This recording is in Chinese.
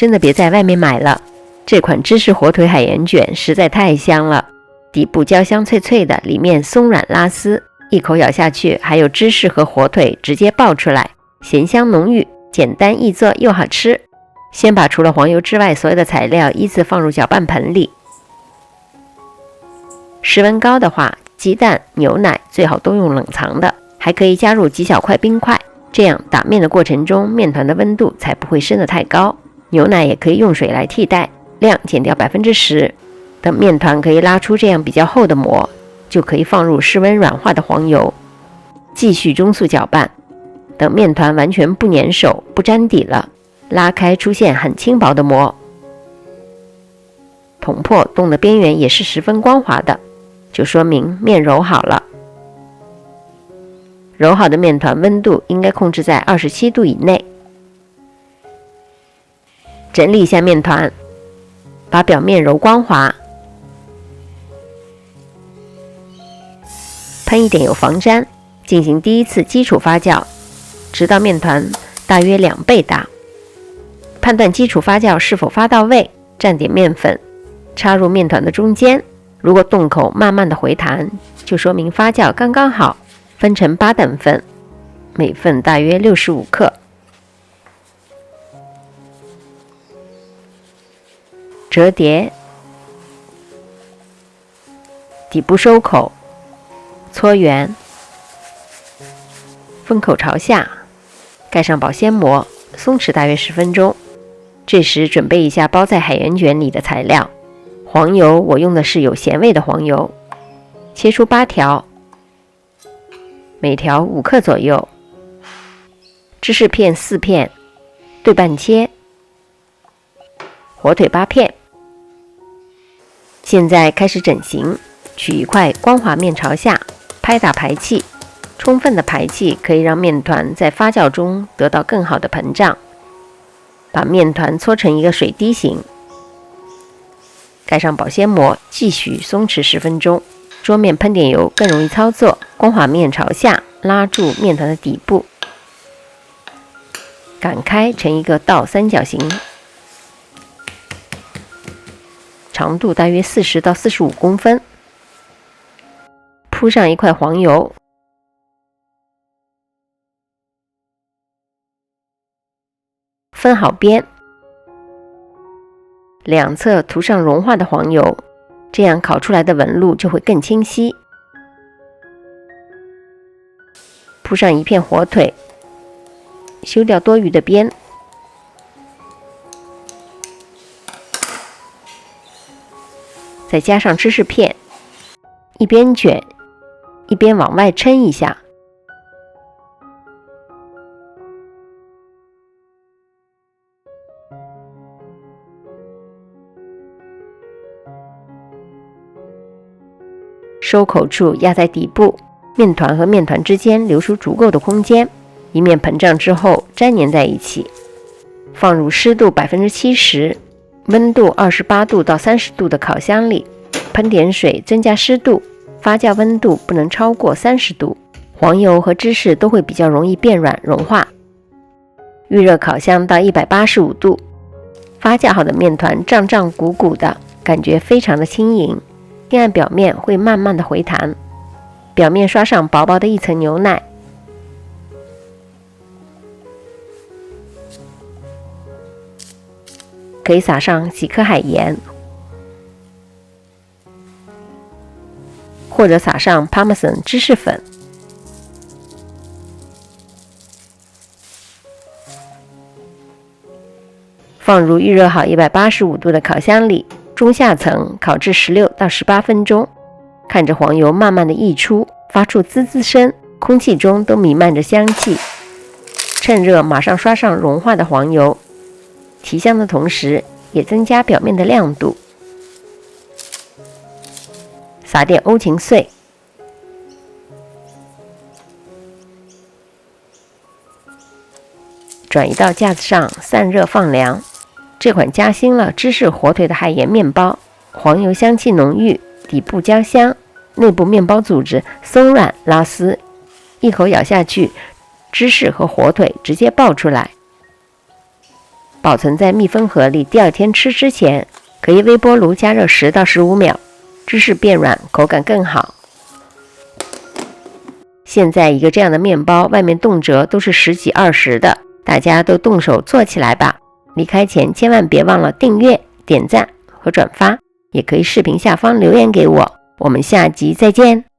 真的别在外面买了。这款芝士火腿海盐卷实在太香了，底部焦香脆脆的，里面松软拉丝，一口咬下去，还有芝士和火腿直接爆出来，咸香浓郁，简单易做又好吃。先把除了黄油之外所有的材料依次放入搅拌盆里。室温高的话，鸡蛋、牛奶最好都用冷藏的，还可以加入几小块冰块，这样打面的过程中面团的温度才不会升得太高。牛奶也可以用水来替代，量减掉 10%。 等面团可以拉出这样比较厚的膜，就可以放入室温软化的黄油，继续中速搅拌。等面团完全不粘手不粘底了，拉开出现很轻薄的膜，捅破洞的边缘也是十分光滑的，就说明面揉好了。揉好的面团温度应该控制在27度以内。整理一下面团，把表面揉光滑，喷一点油防粘，进行第一次基础发酵，直到面团大约2倍大。判断基础发酵是否发到位，蘸点面粉，插入面团的中间，如果洞口慢慢的回弹，就说明发酵刚刚好。分成8等份，每份大约65克。折叠，底部收口，搓圆，封口朝下，盖上保鲜膜，松弛大约10分钟。这时准备一下包在海盐卷里的材料。黄油我用的是有咸味的黄油，切出8条，每条5克左右。芝士片4片，对半切。火腿8片。现在开始整形，取一块光滑面朝下，拍打排气。充分的排气可以让面团在发酵中得到更好的膨胀。把面团搓成一个水滴形，盖上保鲜膜，继续松弛10分钟。桌面喷点油更容易操作，光滑面朝下，拉住面团的底部，擀开成一个倒三角形，长度大约40到45公分。铺上一块黄油，分好边，两侧涂上融化的黄油，这样烤出来的纹路就会更清晰。铺上一片火腿，修掉多余的边，再加上芝士片，一边卷一边往外抻一下。收口处压在底部，面团和面团之间留出足够的空间，一面膨胀之后粘连在一起。放入湿度 70%、温度28度到30度的烤箱里，喷点水增加湿度，发酵温度不能超过30度，黄油和芝士都会比较容易变软融化。预热烤箱到185度，发酵好的面团胀胀鼓鼓的，感觉非常的轻盈。先按表面会慢慢的回弹，表面刷上薄薄的一层牛奶，可以撒上几颗海盐，或者撒上 Parmesan 芝士粉。放入预热好185度的烤箱里，中下层烤至16到18分钟，看着黄油慢慢的溢出，发出滋滋声，空气中都弥漫着香气。趁热马上刷上融化的黄油，提香的同时也增加表面的亮度。撒点欧芹碎，转移到架子上散热放凉。这款加新了芝士火腿的海盐面包，黄油香气浓郁，底部焦香，内部面包组织松软拉丝，一口咬下去，芝士和火腿直接爆出来。保存在密封盒里，第二天吃之前，可以微波炉加热10到15秒，芝士变软，口感更好。现在一个这样的面包，外面动辄都是10几20的，大家都动手做起来吧。离开前千万别忘了订阅、点赞和转发，也可以视频下方留言给我。我们下集再见。